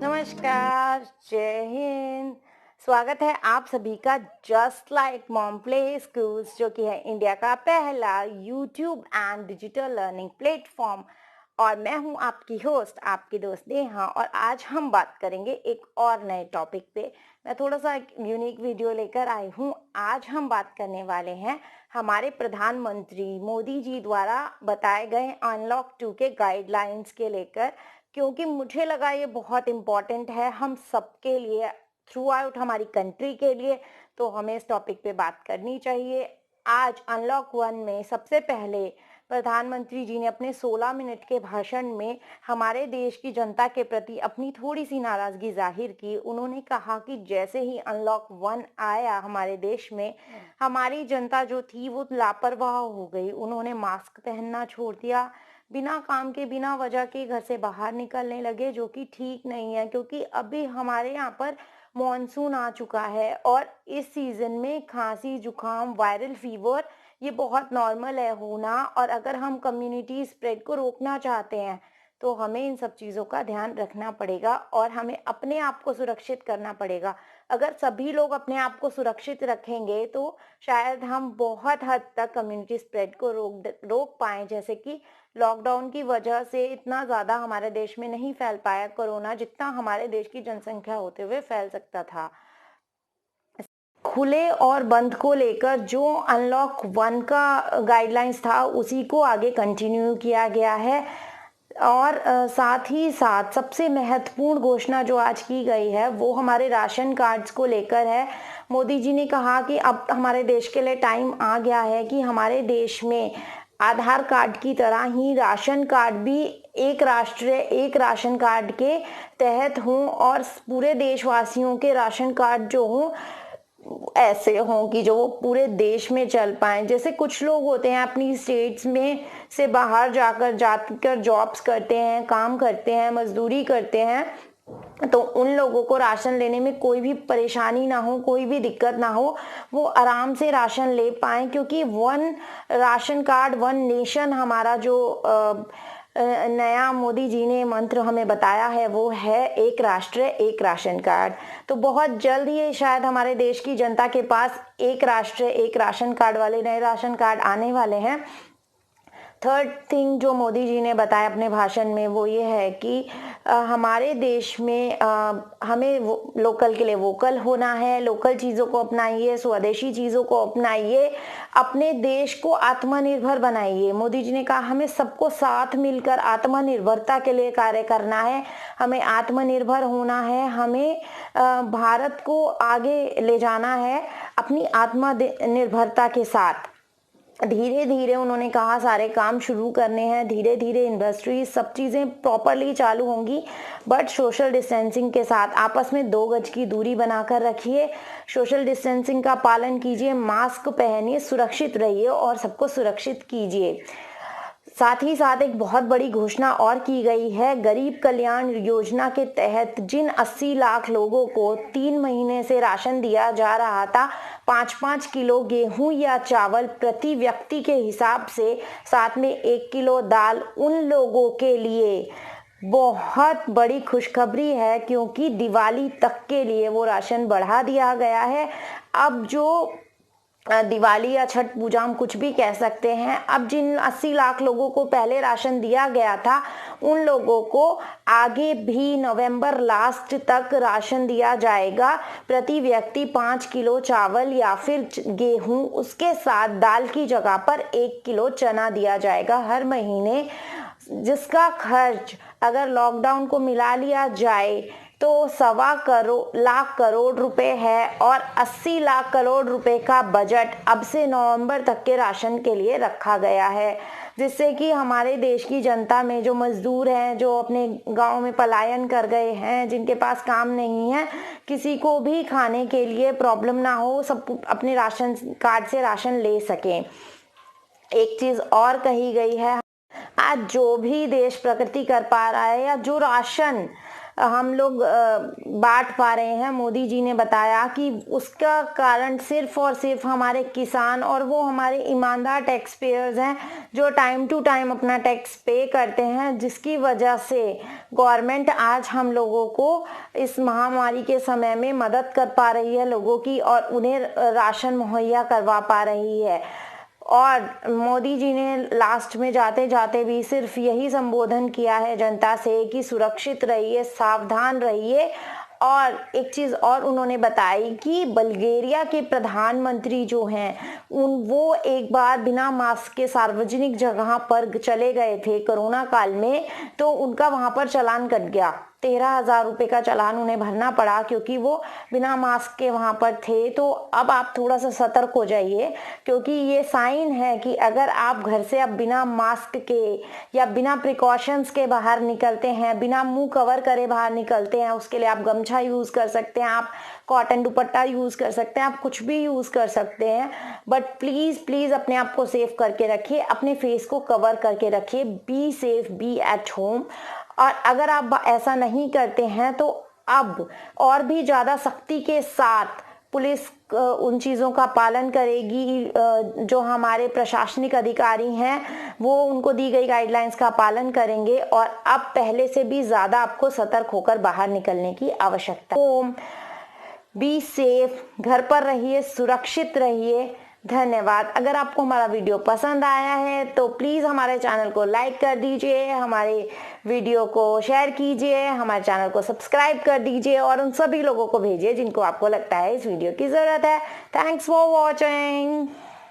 नमस्कार, जय हिंद। स्वागत है आप सभी का just like mom play schools, जो कि है इंडिया का पहला YouTube and digital learning platform. और मैं हूं आपकी होस्ट, आपकी दोस्त नेहा। और आज हम बात करेंगे एक और नए टॉपिक पे। मैं थोड़ा सा एक यूनिक वीडियो लेकर आई हूं। आज हम बात करने वाले हैं हमारे प्रधानमंत्री मोदी जी द्वारा बताए गए अनलॉक 2 के गाइडलाइंस के लेकर, क्योंकि मुझे लगा ये बहुत इम्पोर्टेंट है हम सबके लिए, थ्रू आउट हमारी कंट्री के लिए। तो हमें इस टॉपिक पे बात करनी चाहिए। आज अनलॉक 1 में सबसे पहले प्रधानमंत्री जी ने अपने 16 मिनट के भाषण में हमारे देश की जनता के प्रति अपनी थोड़ी सी नाराजगी जाहिर की। उन्होंने कहा कि जैसे ही अनलॉक 1 आया हमारे देश में, हमारी जनता जो थी वो लापरवाह हो गई। उन्होंने मास्क पहनना छोड़ दिया, बिना काम के बिना वजह के घर से बाहर निकलने लगे, जो कि ठीक नहीं है। क्योंकि अभी हमारे यहाँ पर मॉनसून आ चुका है और इस सीजन में खांसी जुकाम वायरल फीवर ये बहुत नॉर्मल है होना। और अगर हम कम्युनिटी स्प्रेड को रोकना चाहते हैं तो हमें इन सब चीज़ों का ध्यान रखना पड़ेगा और हमें अपने आप को सुरक्षित करना पड़ेगा। अगर सभी लोग अपने आप को सुरक्षित रखेंगे तो शायद हम बहुत हद तक कम्युनिटी स्प्रेड को रोक पाएं। जैसे कि लॉकडाउन की वजह से इतना ज़्यादा हमारे देश में नहीं फैल पाया कोरोना, जितना हमारे देश की जनसंख्या होते हुए फैल सकता था। खुले और बंद को लेकर जो अनलॉक 1 का गाइडलाइंस था उसी को आगे कंटिन्यू किया गया है। और साथ ही साथ सबसे महत्वपूर्ण घोषणा जो आज की गई है वो हमारे राशन कार्ड्स को लेकर है। मोदी जी ने कहा कि अब हमारे देश के लिए टाइम आ गया है कि हमारे देश में आधार कार्ड की तरह ही राशन कार्ड भी एक राष्ट्र एक राशन कार्ड के तहत हों और पूरे देशवासियों के राशन कार्ड जो हों ऐसे हों कि जो वो पूरे देश में चल पाएं। जैसे कुछ लोग होते हैं अपनी स्टेट्स में से बाहर जाकर जॉब्स करते हैं, काम करते हैं, मजदूरी करते हैं, तो उन लोगों को राशन लेने में कोई भी परेशानी ना हो, कोई भी दिक्कत ना हो, वो आराम से राशन ले पाएं। क्योंकि one ration card one nation हमारा जो नया मोदी जी ने मंत्र हमें बताया है वो है एक राष्ट्र एक राशन कार्ड। तो बहुत जल्द ही शायद हमारे देश की जनता के पास एक राष्ट्र एक राशन कार्ड वाले नए राशन कार्ड आने वाले हैं। थर्ड थिंग जो मोदी जी ने बताया अपने भाषण में वो ये है कि हमारे देश में हमें लोकल के लिए वोकल होना है। लोकल चीज़ों को अपनाइए, स्वदेशी चीज़ों को अपनाइए, अपने देश को आत्मनिर्भर बनाइए। मोदी जी ने कहा हमें सबको साथ मिलकर आत्मनिर्भरता के लिए कार्य करना है, हमें आत्मनिर्भर होना है, हमें भारत को आगे ले जाना है अपनी आत्मनिर्भरता के साथ। धीरे धीरे उन्होंने कहा सारे काम शुरू करने हैं, धीरे धीरे इंडस्ट्रीज सब चीज़ें प्रॉपरली चालू होंगी, बट सोशल डिस्टेंसिंग के साथ। आपस में 2 गज की दूरी बनाकर रखिए, सोशल डिस्टेंसिंग का पालन कीजिए, मास्क पहनिए, सुरक्षित रहिए और सबको सुरक्षित कीजिए। साथ ही साथ एक बहुत बड़ी घोषणा और की गई है। गरीब कल्याण योजना के तहत जिन 80 लाख लोगों को 3 महीने से राशन दिया जा रहा था, 5-5 किलो गेहूं या चावल प्रति व्यक्ति के हिसाब से, साथ में 1 किलो दाल, उन लोगों के लिए बहुत बड़ी खुशखबरी है। क्योंकि दिवाली तक के लिए वो राशन बढ़ा दिया गया है। अब जो दिवाली या छठ पूजा हम कुछ भी कह सकते हैं, अब जिन 80 लाख लोगों को पहले राशन दिया गया था उन लोगों को आगे भी नवंबर लास्ट तक राशन दिया जाएगा। प्रति व्यक्ति 5 किलो चावल या फिर गेहूं, उसके साथ दाल की जगह पर 1 किलो चना दिया जाएगा हर महीने, जिसका खर्च अगर लॉकडाउन को मिला लिया जाए तो 1.25 लाख करोड़ रुपए है। और 80 लाख करोड़ रुपए का बजट अब से नवंबर तक के राशन के लिए रखा गया है, जिससे कि हमारे देश की जनता में जो मजदूर हैं, जो अपने गांव में पलायन कर गए हैं, जिनके पास काम नहीं है, किसी को भी खाने के लिए प्रॉब्लम ना हो, सब अपने राशन कार्ड से राशन ले सकें। एक चीज और कही गई है, आज जो भी देश प्रगति कर पा रहा है या जो राशन हम लोग बांट पा रहे हैं। मोदी जी ने बताया कि उसका कारण सिर्फ और सिर्फ हमारे किसान और वो हमारे ईमानदार टैक्स पेयर्स हैं जो टाइम टू टाइम अपना टैक्स पे करते हैं, जिसकी वजह से गवर्नमेंट आज हम लोगों को इस महामारी के समय में मदद कर पा रही है लोगों की, और उन्हें राशन मुहैया करवा पा रही है। और मोदी जी ने लास्ट में जाते जाते भी सिर्फ यही संबोधन किया है जनता से कि सुरक्षित रहिए, सावधान रहिए। और एक चीज़ और उन्होंने बताई कि बल्गेरिया के प्रधानमंत्री जो हैं वो एक बार बिना मास्क के सार्वजनिक जगह पर चले गए थे कोरोना काल में, तो उनका वहां पर चालान कट गया। 13,000 रुपये का चालान उन्हें भरना पड़ा क्योंकि वो बिना मास्क के वहां पर थे। तो अब आप थोड़ा सा सतर्क हो जाइए, क्योंकि ये साइन है कि अगर आप घर से अब बिना मास्क के या बिना प्रिकॉशंस के बाहर निकलते हैं, बिना मुंह कवर करे बाहर निकलते हैं, उसके लिए आप गमछा यूज कर सकते हैं, आप कॉटन दुपट्टा यूज कर सकते हैं, आप कुछ भी यूज कर सकते हैं। बट प्लीज प्लीज अपने आप को सेफ करके रखिए, अपने फेस को कवर करके रखिए। Be safe, be at home. और अगर आप ऐसा नहीं करते हैं तो अब और भी ज्यादा सख्ती के साथ पुलिस उन चीज़ों का पालन करेगी। जो हमारे प्रशासनिक अधिकारी हैं वो उनको दी गई गाइडलाइंस का पालन करेंगे, और अब पहले से भी ज़्यादा आपको सतर्क होकर बाहर निकलने की आवश्यकता है। बी सेफ, घर पर रहिए, सुरक्षित रहिए। धन्यवाद। अगर आपको हमारा वीडियो पसंद आया है तो प्लीज़ हमारे चैनल को लाइक कर दीजिए, हमारे वीडियो को शेयर कीजिए, हमारे चैनल को सब्सक्राइब कर दीजिए और उन सभी लोगों को भेजिए जिनको आपको लगता है इस वीडियो की ज़रूरत है। Thanks for watching.